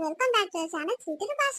Welcome back to channel చీటిల భాష.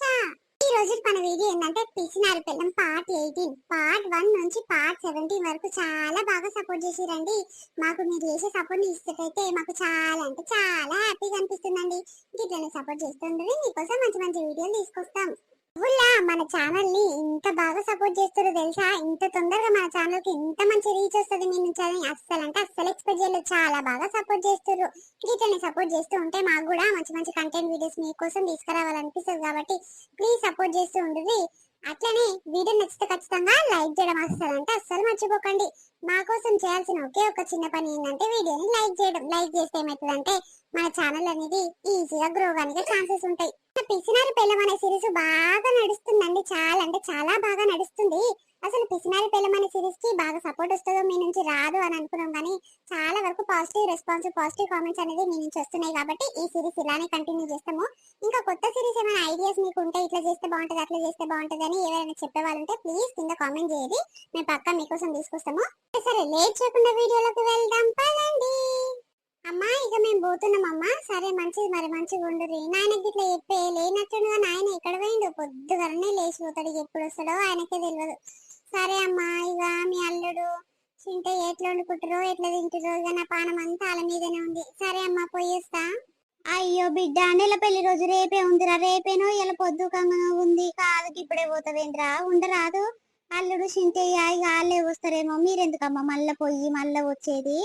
ఈ రోజు మన వీడియో ఏంటంటే పిసినారి పెళ్ళం పార్ట్ 18 పార్ట్ 1 నుంచి పార్ట్ 17 వరకు చాలా బాగా సపోర్ట్ చేసిరండి. మాకు మీరు చేసే సపోర్ట్ ని ఇస్తేకైతే మాకు చాలా అంటే చాలా హ్యాపీగా అనిపిస్తుందండి. ఇట్లనే సపోర్ట్ చేస్తుండ్రి, మీకోసం మంచి మంచి వీడియోలు తీసుకొస్తాం. ఊళ్ళా మన ఛానల్ ని ఇంత బాగా సపోర్ట్ చేస్తారో తెలుసా? ఇంత తొందరగా మన ఛానల్ కి ఇంత మంచి రీచ్ వస్తుంది మీ నుంచి అని అస్సలు అంటే అస్సలు ఎక్స్పెక్ట్ చేయలేదు. చాలా బాగా సపోర్ట్ చేస్తారు. ఇట్లనే సపోర్ట్ చేస్తూ ఉంటే మాకు కూడా మంచి మంచి కంటెంట్ వీడియోస్ మీకోసం తీసుకురావాలనిపిస్తుంది. కాబట్టి ప్లీజ్ సపోర్ట్ చేస్తూ ఉండండి. అట్లనే వీడియో నచ్చితే ఖచ్చితంగా లైక్ చేయడం అస్సలు అంటే అస్సలు మర్చిపోకండి. మా కోసం చేయాల్సిన ఒకే ఒక చిన్న పని ఏంటంటే వీడియోని లైక్ చేయడం. లైక్ చేస్తే ఏమవుతుందంటే మన ఛానల్ అనేది ఈజీగా గ్రో కానికి ఛాన్సెస్ ఉంటాయి. పిసినారి పెళ్ళం అనే సిరీస్ బాగా నడుస్తుందండి. చాలా అంటే చాలా బాగా నడుస్తుంది. అసలు పిసినారి పెళ్ళం అనే సిరీస్ కి బాగా సపోర్ట్ వస్తుందో మీ నుంచి రాదు అని అనుకున్నాం, కానీ చాలా వరకు పాజిటివ్ రెస్పాన్స్, పాజిటివ్ కామెంట్స్ అనేది మీ నుంచి వస్తున్నాయి. కాబట్టి ఈ సిరీస్ ఇలానే కంటిన్యూ చేస్తాము. ఇంకా కొత్త సిరీస్ ఏమైనా ఐడియాస్ మీకు ఉంటే ఇట్లా చేస్తే బాగుంటది, అట్లా చేస్తే బాగుంటది అని ఎవరైనా చెప్పేవాళ్ళంటే ప్లీజ్ కింద కామెంట్ చేయండి. మేము పక్కా మీకోసం తీసుకొస్తాము. సరే లేట్ చేయకుండా వీడియోలోకి వెళ్దాం పదండి. అమ్మా ఇక మేము పోతున్నాం అమ్మా. సరే మంచిది, మరి మంచిగా ఉండుర్రి. నాయనకి ఇట్లా చెప్పే లేనట్టుగా నాయన ఎక్కడ పోయిండు? పొద్దుగానే లేచిపోతాడు, ఎప్పుడు వస్తాడో ఆయనకే తెలియదు. సరే అమ్మా, ఇక మీ అల్లుడు చింటే ఎట్లా వండుకుంటారో ఎట్లా తింటారో ఇక నా పానం అంతా అల మీదనే ఉంది. సరే అమ్మా పోయేస్తా. అయ్యో బిడ్డ, నెల పెళ్లి రోజు రేపే ఉందిరా. రేపేనో ఇలా పొద్దుకంగా ఉంది. కాదుకి ఇప్పుడే పోతావేంద్రా, ఉండరాదు. అల్లుడు చింటయ్య ఇక వాళ్ళే వస్తారేమో. మీరెందుకమ్మా మళ్ళా పోయి మళ్ళా వచ్చేది?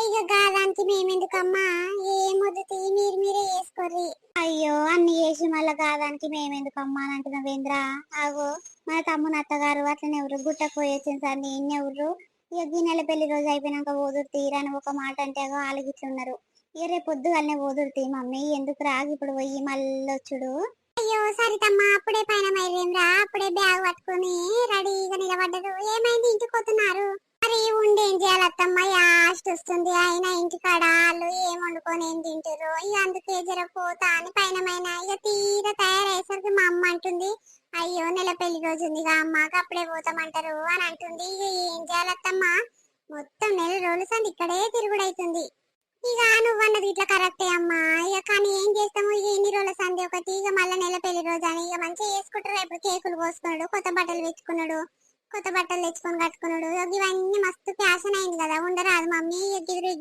ఇక గాదానికి మేమెందుకమ్మా, ఏమొద్దు మీరు మీరే వేసుకోర్రి. అయ్యో అన్ని చేసి మళ్ళా గాదానికి మేమెందుకమ్మా అని అంటున్నావేంద్రా? ఆగో మన తమ్ముని అత్తగారు అట్లనే ఎవరు గుట్టకు పోయొచ్చింది సార్, నేనెవరు ఇక గిన్నెల పెళ్లి రోజు అయిపోయినాక ఓదురు తీరని ఒక మాట అంటే ఆలోగిట్లున్నారు. ఇక రేపు పొద్దుగానే ఓదురు తీ మమ్మీ, ఎందుకు రాగి ఇప్పుడు పోయి మళ్ళొచ్చుడు. అయ్యో సరితమ్మా, అప్పుడే పైన మైరేమ్రా, అప్పుడే బ్యాగ్ పట్టుకుని రెడీగా నిలబడ్డరు. ఏమైంది, ఇంటికి పోతున్నారు? మరి ఉండేం చేయాలి అత్తమ్మ, యాస్ట్ వస్తుంది. అయినా ఇంటికాడ వాళ్ళు ఏం వండుకొని ఏం తింటారు. ఇక అందుకే జర పోతా అని పైన ఇక తీర తయారయ్యేసరికి మా అమ్మ అంటుంది, అయ్యో నెల పెళ్లి రోజు ఉంది అమ్మకి అప్పుడే పోతామంటారు అని అంటుంది. ఇక ఏం చేయాలి అత్తమ్మ, మొత్తం నెల రోజుల సంది ఇక్కడే తిరుగుడైతుంది. ఇక నువ్వన్నది ఇట్లా కరెక్టే అమ్మా. ఇక కానీ ఏం చేస్తాము, ఇక ఎన్ని రోజుల సంది ఒకటి, ఇక మళ్ళీ నెల పెళ్లి రోజు అని ఇక మంచిగా చేసుకుంటారు. ఇప్పుడు కేకులు కోసుకున్నాడు, కొత్త బట్టలు పెట్టుకున్నాడు, కొత్త బట్టలు తెచ్చుకొని కట్టుకున్నాడు. ఇవన్నీ మస్తు ఫ్యాషన్ అయింది కదా, ఉండరాదు మమ్మీ.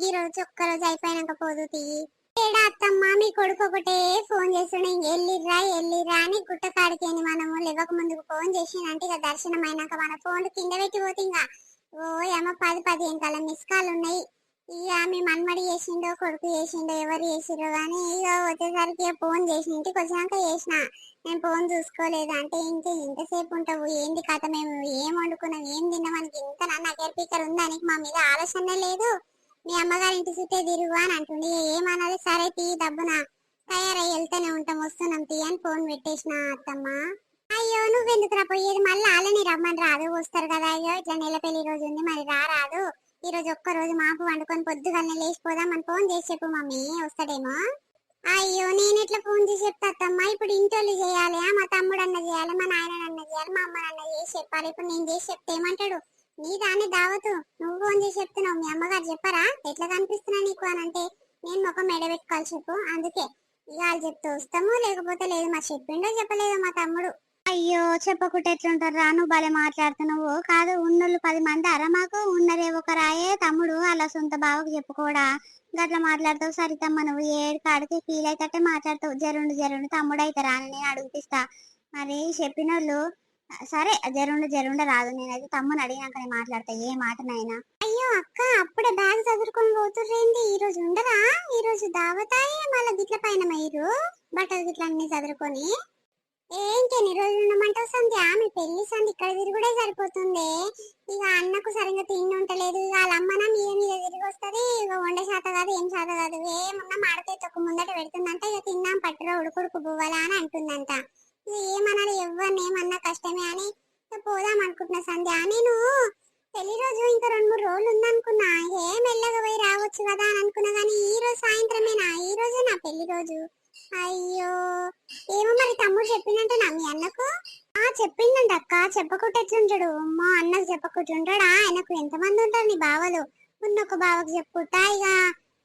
ఈ రోజు ఒక్క రోజు అయిపోయినాక పోదు తీయి. ఏడా అత్తమ్మ, మీ కొడుకు ఒకటే ఫోన్ చేస్తుండే, ఎల్లిర్రా అని గుట్ట కాడికేని మనము లేవక ముందుకు ఫోన్ చేసిందంటే ఇక దర్శనం అయినాక మన ఫోన్ కింద పెట్టిపోతే ఇంకా ఓ ఏమో 10-15 కల మిస్ కాల్ ఉన్నాయి. ఇక మీ మన్మడి చేసిండో కొడుకు చేసిండో ఎవరు చేసిరో కానీ ఇక వచ్చేసరికి ఫోన్ చేసి ఇంటికి వచ్చినాక చేసిన. నేను ఫోన్ చూసుకోలేదు అంటే ఇంకా ఇంతసేపు ఉంటావు ఏంది కథ, మేము ఏం వండుకున్నాం ఏం తిన్నాం మనకి ఇంత నగర్ పీకర్ ఉందని మా మీద ఆలోచనే లేదు. మీ అమ్మగారి ఇంటి చుట్టే తిరుగు అని అంటుండే. ఏమన్నది, సరే తీ డబ్బున తయారై వెళ్తూనే ఉంటాం, వస్తున్నాం తీ అని ఫోన్ పెట్టేసిన అత్తమ్మ. అయ్యో నువ్వెందుకురా పోయేది, మళ్ళీ వాళ్ళని రమ్మని రాదు, వస్తారు కదా. అయ్యో ఇట్లా నెల పెళ్లి రోజు ఉంది మరి రాదు. ఈ రోజు ఒక్క రోజు మాపు వండుకొని పొద్దుగానే లేచిపోదాం అని ఫోన్ చేసి చెప్పు మమ్మీ, వస్తాడేమో. అయ్యో నేను ఎట్లా ఫోన్ చేసి చెప్తామ్మా, ఇప్పుడు ఇంటోళ్ళు చేయాలి, మా తమ్ముడు అన్న చేయాలి, మా నాయన అన్న చేయాలి, మా అమ్మ అన్న చేసి చెప్పాలి. ఇప్పుడు నేను చేసి చెప్తే ఏమంటాడు? నీ దాన్ని దావతు, నువ్వు ఫోన్ చేసి చెప్తున్నావు, మీ అమ్మగారు చెప్పరా ఎట్లా కనిపిస్తున్నా నీకు అని అంటే నేను ముఖం మెడబెట్టుకోవాలి చెప్పు. అందుకే ఇక వాళ్ళు చెప్తే వస్తాము, లేకపోతే లేదు. మా చెప్పిండో చెప్పలేదు మా తమ్ముడు. అయ్యో చెప్పకుంటే ఎట్లుంటారా, నువ్వు భలే మాట్లాడుతున్నావు. కాదు ఉన్నోళ్ళు 10 మంది అరా, మాకు ఉన్నరే ఒక రాయే తమ్ముడు అలా సొంత బావకు చెప్పుకోడా గట్లా మాట్లాడతావు. సరితమ్మ నువ్వు ఏడు కాడికి ఫీల్ అయితే మాట్లాడతావు. జరుండు తమ్ముడు అవుతారా అని నేను అడుగుపిస్తా. మరి చెప్పినోళ్ళు సరే జరుండ రాదు. నేనైతే తమ్ముని అడిగినాక మాట్లాడతా ఏ మాటనైనా. అయ్యో అక్క, అప్పుడే బ్యాగ్ చదువుకొని పోతుర్రేంది? ఈ రోజు ఉండరా? ఈ రోజు దావతాయి మళ్ళీ గిట్ల పైన మీరు బట్టలు గిట్ల అన్ని చదువుకొని ఏంటని రోజులు ఉండమంటావు సంధ్య? మీ పెళ్లి సంధ్య ఇక్కడ తిరుగుడే సరిపోతుంది. ఇక అన్నకు సరిగ్గా తిండి ఉంటలేదు. ఇక వాళ్ళ అమ్మన మీద తిరిగి వస్తుంది. ఇక వండే శాత కాదు ఏం శాత కాదు, ఏమున్నా మాడకే తొక్క ముందట పెడుతుందంట. ఇక తిన్నాం పట్టురా ఉడుకుడుకు పువ్వాలా అని అంటుందంట. ఇక ఏమన్నా ఎవరిని ఏమన్నా కష్టమే అని పోదాం అనుకుంటున్నా సంధ్య. నేను పెళ్లి రోజు ఇంకా 2-3 రోజులు ఉందనుకున్నా, మెల్లగా పోయి రావచ్చు కదా అని అనుకున్నా. కానీ ఈ రోజు సాయంత్రమేనా? ఈ రోజు నా పెళ్లి రోజు. అయ్యో ఏమో మరి తమ్ముడు చెప్పిందంటే నా మీ అన్నకు? చెప్పిందంట అక్క. చెప్పకుండా ఎట్లుంటాడు? అమ్మో అన్నకు చెప్పకుండా ఉంటాడా? ఆయనకు ఎంతమంది ఉంటారు నీ బావలు? ఉన్నొక్క బావకు చెప్పుకుంటా ఇక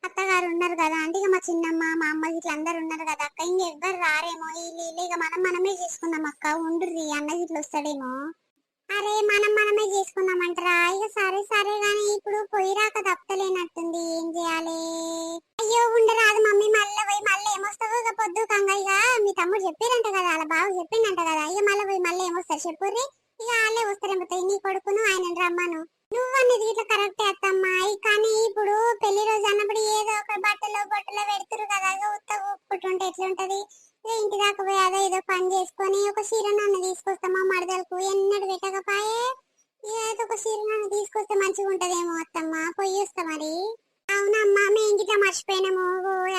అత్తగారు ఉన్నారు కదా అంటే ఇక మా చిన్నమ్మ మా అమ్మ ఇట్లా అందరు ఉన్నారు కదా అక్క ఇంకెవ్వరు రారేమో వీళ్ళు ఇక మనమే చేసుకుందాం అక్క ఉండుర్రి అన్న ఇట్లా వస్తాడేమో. అరే మనమే చేసుకుందామంటారా ఇక సరే సరే గాని ఇప్పుడు పొయ్యి రాక తప్పలేనట్టుంది ఏం చేయాలి. అయ్యో ఉండరాదు మమ్మీ మళ్ళీ పోయి మళ్ళీ ఏమొస్తావు ఇక పొద్దు కంగా ఇక మీ తమ్ముడు చెప్పారంట కదా అలా బాగా చెప్పిండంట కదా ఇక మళ్ళీ పోయి మళ్ళీ ఏమొస్తారు చెప్పుర్రి ఇక వాళ్ళే వస్తారేమో నీ కొడుకును ఆయన రమ్మను. నువ్వన్నది ఇట్లా కరెక్టే అత్తమ్మా కానీ ఇప్పుడు పెళ్లి రోజు అన్నప్పుడు ఏదో ఒక బట్టలో పెడుతురు కదా ఇక ఉత్తగా ఒప్పుకుంటుంటే ఎట్లుంటది. ఇంటి దాకా పోయి అదో ఏదో పని చేసుకొని ఒక చీరనన్ను తీసుకొస్తామా మరదలకు ఎన్నడు పెట్టకపోయే ఏదో ఒక చీరనన్ను తీసుకొస్తే మంచిగా ఉంటదేమో అత్తమ్మ పొయ్యి వస్తా మరి. అవునమ్మా మేము ఇంటిలో మర్చిపోయినాము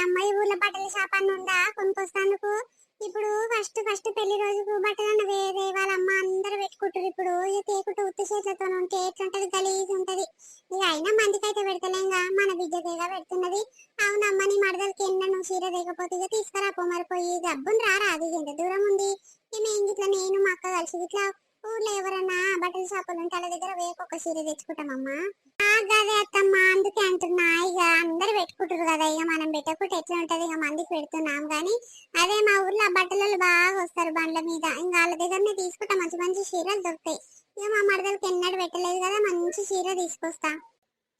అమ్మాయి ఊర్లో బట్టల షాప్ అన్న ఉందా కొనుక్కొస్తానుకు. ఇప్పుడు ఫస్ట్ పెళ్లి రోజుకు బట్టలన్న వేరే వాళ్ళ అమ్మ అందరు పెట్టుకుంటారు ఇప్పుడు ఇక తేకుంటూ ఉత్తి చేతులతో ఉంటే ఎట్లుంటది గలీజ్ ఉంటది. ఇక అయినా మందికైతే పెడతలేంగా మన బిడ్డకేగా పెడుతున్నది. అవునమ్మ నీ మరదలకి ఎన్న నువ్వు చీర దిగపోతే ఇక తీసుకురాపో మరిపోయి డబ్బును రారాదు ఎంత దూరం ఉంది. మేము ఇట్లా నేను మా అక్క కలిసి ఇట్లా ఊర్లో ఎవరన్నా బట్టల షాపులు ఉంటే వాళ్ళ దగ్గర వేకొక చీర తెచ్చుకుంటామమ్మా. గదే అత్తమ్మ అందుకే అంటున్నా ఇక అందరు పెట్టుకుంటారు కదా ఇక మనం పెట్టకుంటే ఎట్లా ఉంటది ఇక మందికి పెడుతున్నాం గానీ అదే మా ఊర్లో బట్టలు బాగా వస్తారు బండ్ల మీద ఇంకా వాళ్ళ దగ్గరనే తీసుకుంటా మంచి మంచి చీరలు దొరుకుతాయి. ఇక మా మరదలకి ఎన్నడూ పెట్టలేదు కదా మంచి చీర తీసుకొస్తా.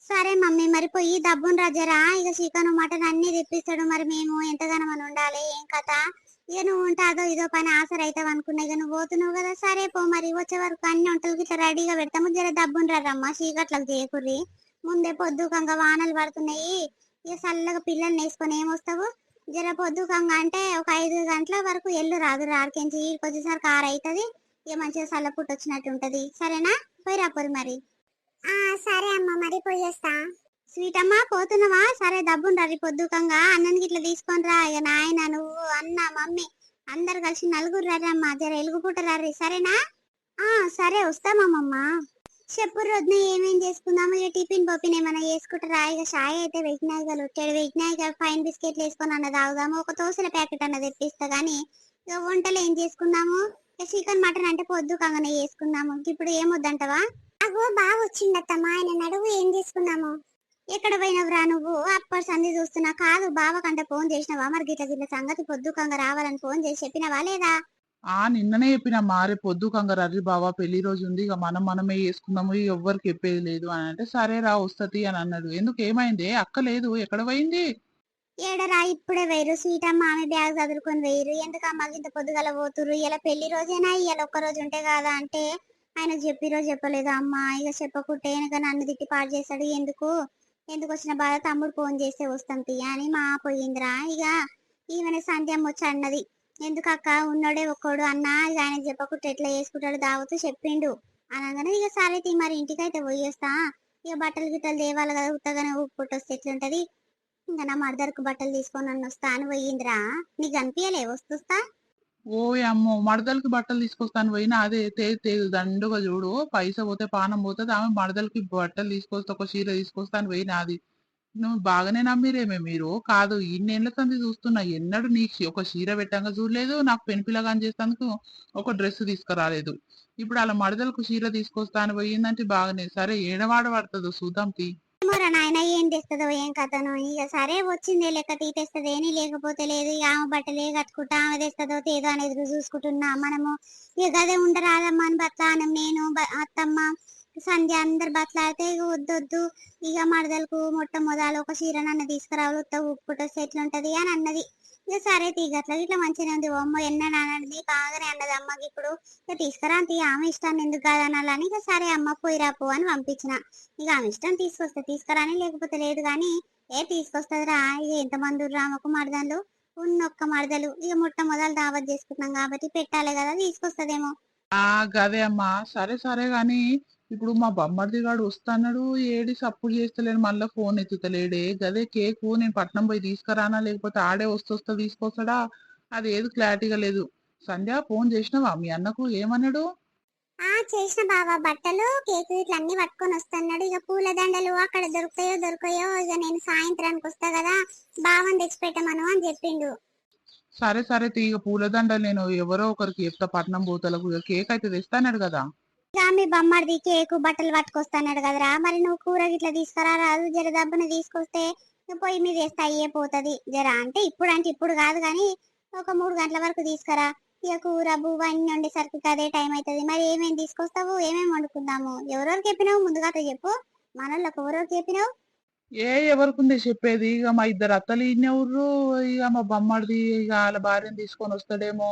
సరే మమ్మీ మరి పోయి డబ్బును రాజరా ఇక చికెన్ మటన్ అన్ని తెప్పిస్తాడు మరి మేము ఎంతగానో మనం ఉండాలి ఏం కథ. ఇక నువ్వు ఉంటే అదో ఇదో పని ఆసర అవుతావు అనుకున్నా ఇక నువ్వు పోతున్నావు కదా సరే పో మరి వచ్చే వరకు అన్ని వంటలకి ఇట్లా రెడీగా పెడతాము జర డబ్బును రారమ్మా చీకట్లకు చేయకుర్రి ముందే పొద్దుకంగా వానలు పడుతున్నాయి ఇక చల్లగా పిల్లల్ని వేసుకొని ఏమొస్తావు జర పొద్దుకంగా అంటే ఒక 5 గంటల వరకు ఎల్లు రాదు రాడికించి వచ్చేసరికి 6 అవుతుంది ఇక మంచిగా చల్ల పుట్టు వచ్చినట్టు ఉంటది సరేనా పోయి రాపోరు మరి. సరే అమ్మ మరి పోయేస్తా. స్వీట్ అమ్మ పోతున్నావా సరే డబ్బును రరి పొద్దుకంగా అన్నానికి ఇట్లా తీసుకొని రా ఇక నాయన నువ్వు అన్న మమ్మీ అందరు కలిసి నలుగురు రమ్మా జర ఎలుగు పుట్ట రర్రి సరేనా. సరే వస్తామమ్మమ్మ. చెప్పు రోజున ఏమేం చేసుకుందాము ఇక టిఫిన్ బొప్పిన్ ఏమైనా చేసుకుంటారా ఇక షాయ్ అయితే వెజ్నాయిగా లొట్టాడు వెజ్నాయిగా ఫైన్ బిస్కెట్లు వేసుకొని అన్న తాగుదాము ఒక దోశల ప్యాకెట్ అన్న తెప్పిస్తా గానీ ఇక వంటలు ఏం చేసుకుందాము ఇక చికెన్ మటన్ అంటే పొద్దుకంగానే చేసుకుందాము ఇప్పుడు ఏమొద్దంటవా. అగో బాగా వచ్చిందత్తమ్మా ఆయన నడువు ఏం చేసుకున్నాము. ఎక్కడ పోయినవురా నువ్వు అప్పటి సంధి చూస్తున్నా కాదు బావ కంటే ఫోన్ చేసినావా మరి గిట్ల గిట్ల సంగతి పొద్దుకంగా రావాలని ఫోన్ చేసి చెప్పినవా లేదా. నిన్ననే చెప్పిన మారే పొద్దు కంగారు బావా పెళ్లి రోజు ఉంది ఇక మనమే చేసుకుందాము ఇక ఎవ్వరికి చెప్పేది లేదు అని అంటే సరే రా వస్తది అని అన్నాడు. ఎందుకు ఏమైంది అక్క లేదు ఎక్కడ పోయింది. ఏడరా ఇప్పుడే వేరు సీటమ్మ ఆమె బ్యాగ్ చదువుకొని వేరు ఎందుకు అమ్మ ఇంత పొద్దుగల పోతురు ఇలా పెళ్లి రోజేనా ఇవాళ ఒక్క రోజు ఉంటే కాదా అంటే ఆయన చెప్పిరో చెప్పలేదు అమ్మ ఇక చెప్పకుంటే వెనక నన్ను తిట్టి పాడు చేస్తాడు ఎందుకు ఎందుకు వచ్చిన బాధ తమ్ముడు ఫోన్ చేస్తే వస్తాం తీయ అని మా పోయిందిరా ఇక ఈమెన సంధ్యమ్మ వచ్చి అన్నది ఎందుకు అక్క ఉన్నోడే ఒక్కడు అన్న ఇక ఆయన చెప్పకుంటే ఎట్లా చేసుకుంటాడు దావతూ చెప్పిండు అనగానే ఇక సరే తీ మరి ఇంటికైతే పోయేస్తా ఇక బట్టలు గిట్టలు దేవాలి కదా ఉత్తగానే ఊపుకొట్టొస్తే ఎట్లుంటది ఇంకా నా మరదరకు బట్టలు తీసుకొని నన్ను వస్తా అని పోయిందిరా నీకు అనిపించలే వస్తుస్తా. ఓ అమ్మో మడదలకి బట్టలు తీసుకొస్తాను పోయినా అదే దండుగా చూడు పైసా పోతే పానం పోతుంది ఆమె మడదలకి బట్టలు తీసుకొస్తే ఒక చీర తీసుకొస్తాను పోయినా అది నువ్వు బాగానే నమ్మిరేమే మీరు కాదు ఇన్నేళ్ల సంది చూస్తున్నా ఎన్నడూ నీకు ఒక చీర పెట్టంగా చూడలేదు నాకు పెన్పిల్లగాని చేసేందుకు ఒక డ్రెస్ తీసుకురాలేదు ఇప్పుడు అలా మడదలకు చీర తీసుకొస్తాను పోయిందంటే బాగానే సరే ఏడవాడ పడుతుందో చూద్దాం తీ. ఏమోరా నాయన ఏం తెస్తుందో ఏం కథనో ఇక సరే వచ్చిందే లెక్క తీతేస్తదేని లేకపోతే లేదు ఇక ఆమె బట్టలే కట్టుకుంటా ఆమె తెస్తుందో తేదో అనేది చూసుకుంటున్నా మనము ఇక గదే ఉండరాదమ్మా అని బట్లానం నేను అత్తమ్మ సంధ్య అందరు బట్లాడితే ఇక వద్దొద్దు ఇక మరదలకు మొట్టమొదలు ఒక చీరనన్న తీసుకురావాలి ఉత్త ఉప్పుకొట్టొస్తే ఎట్లుంటది అని అన్నది ఇక సరే తీగట్లా ఇట్లా మంచిగా ఉంది అమ్మ ఎన్నని అన్నది బాగానే అన్నది అమ్మకి ఇప్పుడు ఇక తీసుకురా తీ ఆమె ఇష్టాన్ని ఎందుకు కాదనాలని ఇక సరే అమ్మ పోయిరాపో అని పంపించిన ఇక ఆమె ఇష్టం తీసుకొస్తే తీసుకురాని లేకపోతే లేదు కానీ తీసుకొస్తుందిరా ఇక ఎంతమంది రామకు మరదలు ఉన్నొక్క మరదలు ఇక మొట్టమొదలు దావత్ చేసుకుంటున్నాం కాబట్టి పెట్టాలి కదా తీసుకొస్తదేమో. గదే అమ్మా సరే సరే గాని ఇప్పుడు మా బొమ్మర్ది గాడు వస్తాడు ఏడి సప్పుడు చేస్తలేడు మళ్ళా ఫోన్ ఎత్తుతలేడే గదే కేకు నేను పట్నం పోయి తీసుకురానా లేకపోతే ఆడే వస్తొస్తా తీసుకొస్తాడా అది ఏది క్లారిటీగా లేదు. సంధ్య ఫోన్ చేసినావా మీ అన్నకు ఏమన్నాడు. చేసిన బావా బట్టలు కేకు ఇట్లా అన్ని పట్టుకొని వస్తున్నాడు ఇక పూల దండలు అక్కడ దొరుకుతాయో ఇక నేను సాయంత్రానికి వస్తా కదా బావని తెచ్చిపెట్టమను అని చెప్పిండు. సరే సరే తీగ పూలదండలు నేను ఎవరో ఒకరికి చెప్తా పట్నం పోతలకు ఇక కేక్ అయితే తెస్తాన్నాడు కదా. ఇక మీ బొమ్మడిది కేకు బట్టలు పట్టుకొస్తాడు కదరా మరి నువ్వు కూర గిట్లా తీసుకురా రాదు జర దబ్బున తీసుకొస్తే ఇక పొయ్యి మీద వేస్తే అయ్యే పోతుంది జర అంటే ఇప్పుడు కాదు కానీ ఒక 3 గంటల వరకు తీసుకురా. ఇక కూర బువ్వ అన్ని వండేసరికి అదే టైం అవుతుంది. మరి ఏమేమి తీసుకొస్తావు, ఏమేమి వండుకుందాము? ఎవరెవరికి చెప్పినావు ముందుగా చెప్పు, మనోళ్ళకి ఎవరెవరికి చెప్పినావు? ఎవరికుంది చెప్పేది? ఇక మా ఇద్దరు అత్తలు ఈయనే ఉర్రు, ఇక మా బొమ్మడిది ఇక వాళ్ళ భార్యను తీసుకొని వస్తాడేమో,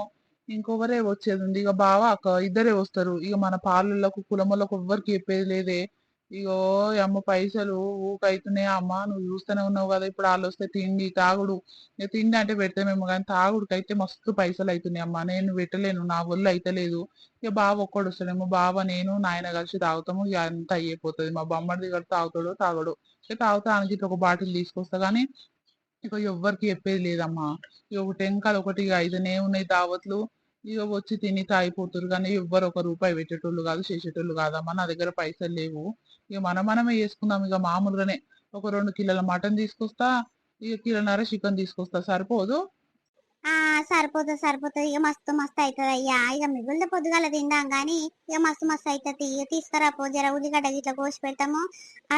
ఇంకొకరే వచ్చేది ఉంది. ఇక బావ అక్క ఇద్దరే వస్తారు. ఇక మన పాలలకు కులములకు ఎవ్వరికి చెప్పేది లేదే. ఇగో ఈ అమ్మ పైసలు ఊకైతున్నాయి అమ్మ, నువ్వు చూస్తూనే ఉన్నావు కదా. ఇప్పుడు వాళ్ళు వస్తే తిండి తాగుడు, ఇక తిండి అంటే పెడతామేమో కానీ తాగుడుకైతే మస్తు పైసలు అవుతున్నాయి అమ్మ. నేను పెట్టలేను, నా ఒళ్ళు అయితలేదు. ఇక బావ ఒక్కడు వస్తాడేమో, బావ నేను నాయన కలిసి తాగుతాము. ఇక అంత అయిపోతుంది. మా బొమ్మడిది కూడా తాగుతాడో తాగడు. ఇక తాగుతానికి ఇట్లా ఒక బాటిల్ తీసుకొస్తా గానీ ఇక ఎవ్వరికి చెప్పేది లేదమ్మా. ఇక ఒకటి వెనకాల ఒకటి ఇక అయితేనే ఉన్నాయి దావత్లు. ఇక వచ్చి తిని తాగిపోతారు కానీ ఎవ్వరు ఒక రూపాయి పెట్టేటోళ్ళు కాదు, చేసేటోళ్ళు కాదమ్మా. నా దగ్గర పైసలు లేవు. ఇక మనమే చేసుకుందాం. ఇక మామూలుగానే ఒక 2 కిలోల మటన్ తీసుకొస్తా, ఇక కిలోన్నర చికెన్ తీసుకొస్తా. సరిపోదు? సరిపోతుంది. ఇక మస్తు మస్తు అవుతుంది అయ్యా. ఇక మిగులుతో పొద్దుగాల తిందాం గానీ ఇక మస్తు మస్తు అవుతుంది. ఇక తీసుకురా పో, జర ఉల్లిగడ్డ గిట్ల కోసి పెడతాము.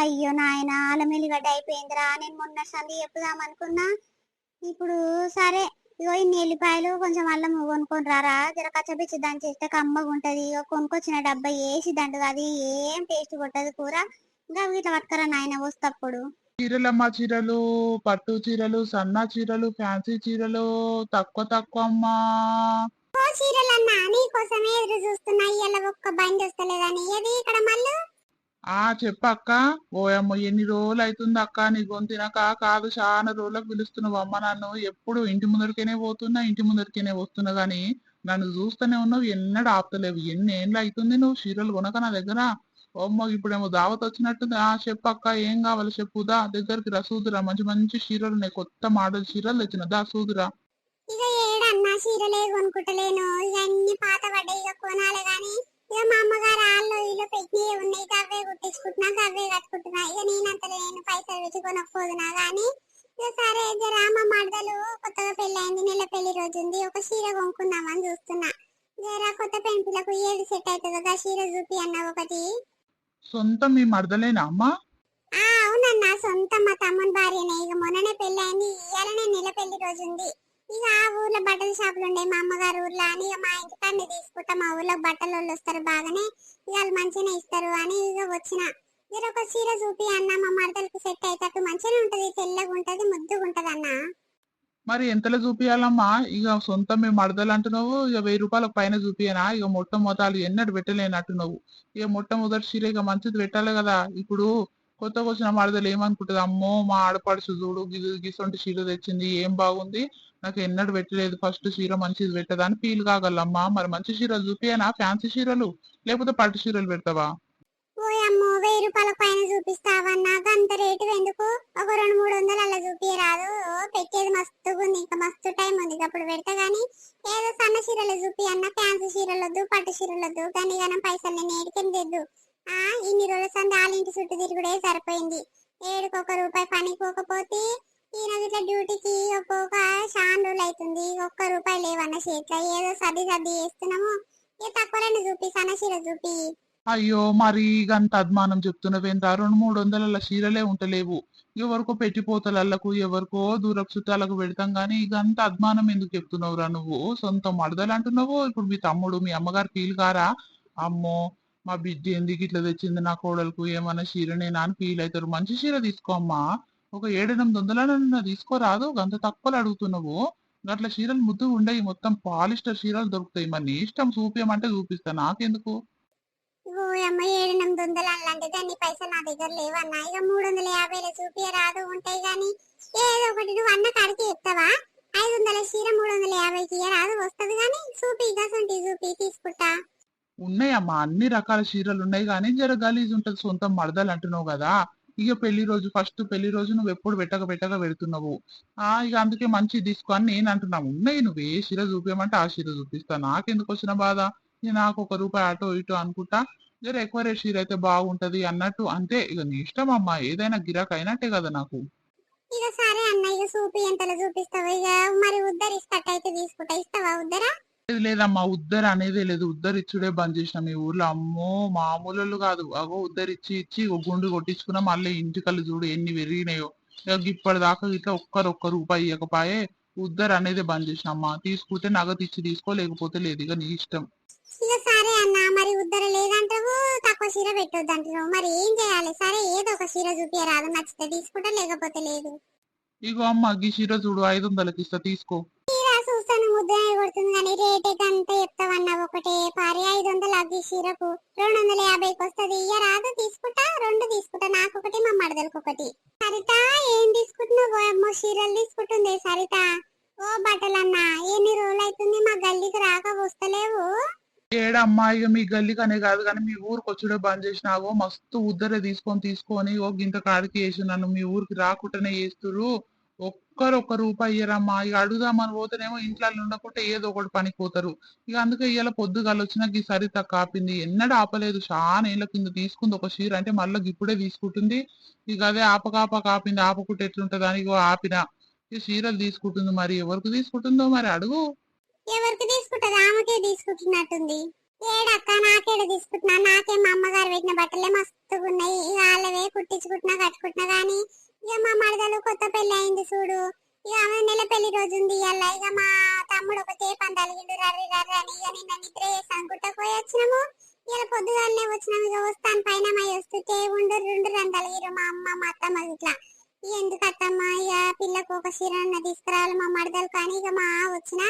అయ్యో నాయన, అల్లం ఎల్లిగడ్డ అయిపోయిందిరా. నేను మొన్న సంది చెప్పుదాం అనుకున్నా. ఇప్పుడు సరే, ఇగో ఇన్ని ఎల్లిపాయలు కొంచెం అల్లం కొనుక్కొని రారా. జర కచ్చపిచ్చి దాన్ని చేస్తే కమ్మగా ఉంటది. ఇక కొనుక్కొచ్చిన డబ్బా వేసి దండు అది ఏం టేస్ట్ కొట్టదు కూర. ఇంకా ఇట్లా పట్టుకరా నాయన వస్తప్పుడు. చీరలమ్మా, చీరలు, పట్టు చీరలు, సన్న చీరలు, ఫ్యాన్సీ చీరలు తక్కువ తక్కువ అమ్మా. చీరలన్నా నీకోసమే ఎదురు చూస్తున్నా. ఇయ్యాల ఒక్క బండి వస్తలేదని ఏది ఇక్కడ మళ్ళీ. చెప్పక్క. ఓయమ్మ ఎన్ని రోజులు అవుతుంది అక్క నీ గొంతినక? కాదు, చాలా రోజులకు పిలుస్తున్నావు అమ్మ నన్ను. ఎప్పుడు ఇంటి ముందరికేనే పోతున్నా, ఇంటి ముందరికేనే వస్తున్నా గాని నన్ను చూస్తూనే ఉన్నావు, ఎన్నడూ ఆపుతలేవు. ఎన్ని ఏండ్లు అవుతుంది నువ్వు చీరలు కొనక నా దగ్గర? అమ్మ ఇప్పుడేమో దావత్ వచ్చినట్టుంది. చెప్పక్క, ఏం కావాలి చెప్పు. దా దగ్గరికి రా, సూదురా. మంచి మంచి చీరలు ఉన్నాయి, కొత్త మోడల్ చీరలు తెచ్చిన. దా సూదురా. ఇక ఏడన్నా చీరలే కొనుక్కుంటలేను. ఇక అన్ని పాత పడ్డాయి, ఇక కొనాలి గాని ఇక మా అమ్మగారు ఆళ్ళు ఇల్లు పెట్టినవి ఉన్నాయి, అవే కుట్టించుకుంటున్నా, అవే కట్టుకుంటున్నా. ఇక నేను పైసలు పెట్టి కొనకపోదునా గాని ఇక సరే జర మా మరదలు కొత్తగా పెళ్లి అయింది, నెల పెళ్లి రోజు ఉంది, ఒక చీర కొనుక్కుందామని చూస్తున్నా. జర కొత్త పెంపులకు ఏది సెట్ అవుతుందో చీర చూపి అన్న ఒకటి. సొంతం మీ మరదలేనా అమ్మా? అవునన్నా, సొంతం మా తమ్ముని భార్యనే. ఇక మొన్ననే పెళ్లి అయింది, ఇయ్యాలనే నెల పెళ్లి రోజు ఉంది. ఇక ఆ ఊర్లో బట్టల షాపులు ఉండే మా అమ్మగారు ఊర్లో అని ఇక మా ఇంటి కాడనే తీసుకుంటా. మా ఊర్లో బట్టల వాళ్ళు వస్తారు బాగానే, ఇక వాళ్ళు మంచిగానే ఇస్తారు అని ఇక వచ్చిన. మీరు ఒక చీర చూపి అన్న, మా మరదలకు సెట్ అయ్యేటట్టు మంచిగానే ఉంటది, తెల్లగా ఉంటది, ముద్దుగా ఉంటది అన్న. మరి ఎంతలో చూపియాలమ్మా? ఇక సొంతం మీ మరదలు అంటున్నావు, ఇక 1000 రూపాయలకు పైన చూపియనా? ఇక మొట్టమొదలు ఎన్నడూ పెట్టలేనట్టున్నావు. ఇక మొట్టమొదటి చీర ఇక మంచిది పెట్టాలి కదా. ఇప్పుడు కొత్తగా వచ్చిన మరదలు ఏమనుకుంటది? అమ్మో మా ఆడపడుచు చూడు గిసొంటి చీర తెచ్చింది, ఏం బాగుంది, నాకు ఎన్నడూ పెట్టలేదు, ఫస్ట్ చీర మంచిది పెట్టదా అని ఫీల్ కాగలమ్మా. మరి మంచి చీరలు చూపియనా? ఫ్యాన్సీ చీరలు లేకపోతే పట్టు చీరలు పెడతావా? ఓయమ్మో, 1000 రూపాయల పైన చూపిస్తావన్నా? అంత రేటు ఎందుకు? ఒక 200-300 అలా చూపియరాదు. పెట్టేది మస్తుగా ఉంది, ఇంకా మస్తు టైం ఉంది, అప్పుడు పెడతా గానీ ఏదో సన్న చీరలు చూపి అన్న. ఫ్యాన్సీ చీరలు వద్దు, పట్టు చీరలు వద్దు, కానీ గనం పైసలు నేను ఏడికేం తెద్దు. ఇన్ని రోజుల సంది ఆలింటి చుట్టూ తిరుగుడే సరిపోయింది. ఏడుకొక రూపాయి పనికి పోకపోతే ఈయన ఇట్లా డ్యూటీకి ఒక్కొక్క చాలా రోజులు అవుతుంది, ఒక్క రూపాయి లేవన్న చేతిలో. ఏదో సర్ది చేస్తున్నాము. ఇక తక్కువనే చూపి, సన్న చీర చూపి. అయ్యో మరి గంత అద్మానం చెప్తున్నవేంద్రా? 200-300 చీరలే ఉంటలేవు. ఎవరికో పెట్టిపోతలళ్లకు, ఎవరికో దూరపు చుట్టాలకు పెడతాం గానీ ఇదంతా అద్మానం ఎందుకు చెప్తున్నావురా నువ్వు? సొంత మరదలు అంటున్నావు. ఇప్పుడు మీ తమ్ముడు మీ అమ్మగారు ఫీల్ కారా? అమ్మో మా బిడ్డ ఎందుకు ఇట్లా తెచ్చింది నా కోడలకు, ఏమన్నా చీరనేనా అని ఫీల్ అవుతారు. మంచి చీర తీసుకో అమ్మా. ఒక 700-800 తీసుకోరాదు? గంత తక్కువలు అడుగుతున్నావు. అట్లా చీరలు ముద్దు ఉండయి, మొత్తం పాలిస్టర్ చీరలు దొరుకుతాయి. మరి నీ ఇష్టం, చూపించమంటే చూపిస్తా, నాకెందుకు? ఓయమ్మ, 700-800 అలాంటి దాన్ని పైసలు నా దగ్గర లేవన్నా. ఇక 350 చూపియరాదు? ఉంటాయి గాని ఏదో ఒకటి నువ్వు అన్న కాడికి చెప్తావా? 500 చీర 350కి ఇయ్యరాదు? వస్తది గాని చూపి, గసంటి చూపి తీసుకుంటా. ఉన్నాయమ్మా, అన్ని రకాల చీరలు ఉన్నాయి కానీ జర గలీజ్ ఉంటది. సొంతం మరదలు అంటున్నావు కదా. ఇక పెళ్లి రోజు, ఫస్ట్ పెళ్లి రోజు నువ్వు ఎప్పుడు పెట్టక పెడుతున్నావు. ఇక అందుకే మంచి తీసుకో అని నేను అంటున్నావు. ఉన్నాయి, నువ్వు ఏ చీర చూపించమంటే ఆ చీర చూపిస్తా, నాకెందుకు వచ్చిన బాధ? నాకు 1 రూపాయి అటో ఇటో అనుకుంటా. జర ఎక్కువ రేట్ చీర అయితే బాగుంటది అన్నట్టు అంతే. ఇక నీ ఇష్టం అమ్మా, ఏదైనా గిరాక్ అయినట్టే కదా నాకు. ఇక సరే అన్న, ఇక చూపి ఎంతలో చూపిస్తావు? ఇక మరి ఉద్దరిస్తట్టయితే తీసుకుంటా. ఇస్తావా ఉద్దరా? లేదమ్మా, ఉద్దర అనేదే లేదు. ఉద్దరిచ్చుడే బంద్ చేసిన మీ ఊర్లో. అమ్మో మామూలు కాదు. అగో ఉద్దరిచ్చి ఇచ్చి ఒక గుండు కొట్టించుకున్నా, మళ్ళీ ఇంటికల్లు చూడు ఎన్ని పెరిగినాయో. ఇక ఇప్పటిదాకా ఇట్లా ఒక్క రూపాయి ఇవ్వకపాయే ఉద్దరు అనేది బంద్ చేసినమ్మా. తీసుకుంటే నగదు ఇచ్చి తీసుకో, లేకపోతే లేదు, ఇక నీ ఇష్టం. ఇక సరే అన్న, మరి ఉద్దర లేదంటావు, తక్కువ చీర పెట్టొద్దు అంటున్నావు, మరి ఏం చేయాలి? సరే ఏదో ఒక చీర చూపియరాదు, నచ్చితే తీసుకుంటా, లేకపోతే లేదు. ఇగో అమ్మ గీ చీర చూడు, 500కి ఇస్తా, తీసుకో. చీర చూస్తాను ముద్ద కొడుతుంది కానీ రేట్ అంతా చెప్తావన్నా, ఒకటే పారి 500 అగ్గి చీరకు 250కి వస్తుంది. ఇయ్య రాదు, తీసుకుంటా, 2 తీసుకుంటా, నాకొకటి మా మరదలకు ఒకటి. సరిత ఏం తీసుకుంటున్నావు? అమ్మో చీరలు తీసుకుంటుంది సరిత. ఓ బట్టలన్నా, ఎన్ని రోజులు అవుతుంది మా గల్లీకి రాక, వస్తలేవు. ఏడమ్మా, ఇక మీ గల్లీకనే కాదు కానీ మీ ఊరికి వచ్చుడే బంద్ చేసినాగో, మస్తు ఉద్దరే తీసుకొని ఓ గింత కాడికి వేసి నన్ను మీ ఊరికి రాకుండానే చేస్తురు. ఒక్క రూపాయి ఇయ్యరమ్మా. ఇక అడుగుదామని పోతేనేమో ఇంట్లో ఉండకుంటే ఏదో ఒకటి పనికి పోతారు. ఇక అందుకే ఇవాళ పొద్దుగాల వచ్చినాక ఈ సరిత కాపింది, ఎన్నడూ ఆపలేదు. చాలా ఏళ్ళ కింద తీసుకుంది ఒక చీర, అంటే మళ్ళీ ఇప్పుడే తీసుకుంటుంది. ఇక అదే కాపింది, ఆపకుంటే ఎట్లుంటది అని ఇగో ఆపిన. ఈ చీరలు తీసుకుంటుంది, మరి ఎవరికి తీసుకుంటుందో మరి అడుగు. ఎవరికి తీసుకుంటది? ఆమెకే తీసుకుంటున్నట్టుంది. ఏడక్క, నాకేడ తీసుకుంటున్నా? నాకే మా అమ్మగారు పెట్టిన బట్టలే మస్తుగా ఉన్నాయి. ఇక వాళ్ళవే కుట్టించుకుంటున్నా, కట్టుకుంటున్నా. గానీ ఇక మా మరదలు కొత్త పెళ్లి అయింది చూడు, ఇక ఆమె నెల పెళ్లి రోజు ఉంది ఇవాళ. ఇక మా తమ్ముడు ఒక చేపని తలిగిండు, రర్రి రర్రి అని. ఇక నిన్న నిద్ర చేస్తాను గుట్టకు వచ్చినాము. ఇలా పొద్దుగాలనే వచ్చినాము. ఇక వస్తాను పైన మై వస్తుంటే ఉండు అని తలిగిరు మా అమ్మ మా అత్తమ్మ ఇట్లా. ఎందుకు అత్తమ్మ, ఇక పిల్లకు ఒక చీర తీసుకురావాలి మా మరదలు. కానీ ఇక మా వచ్చిన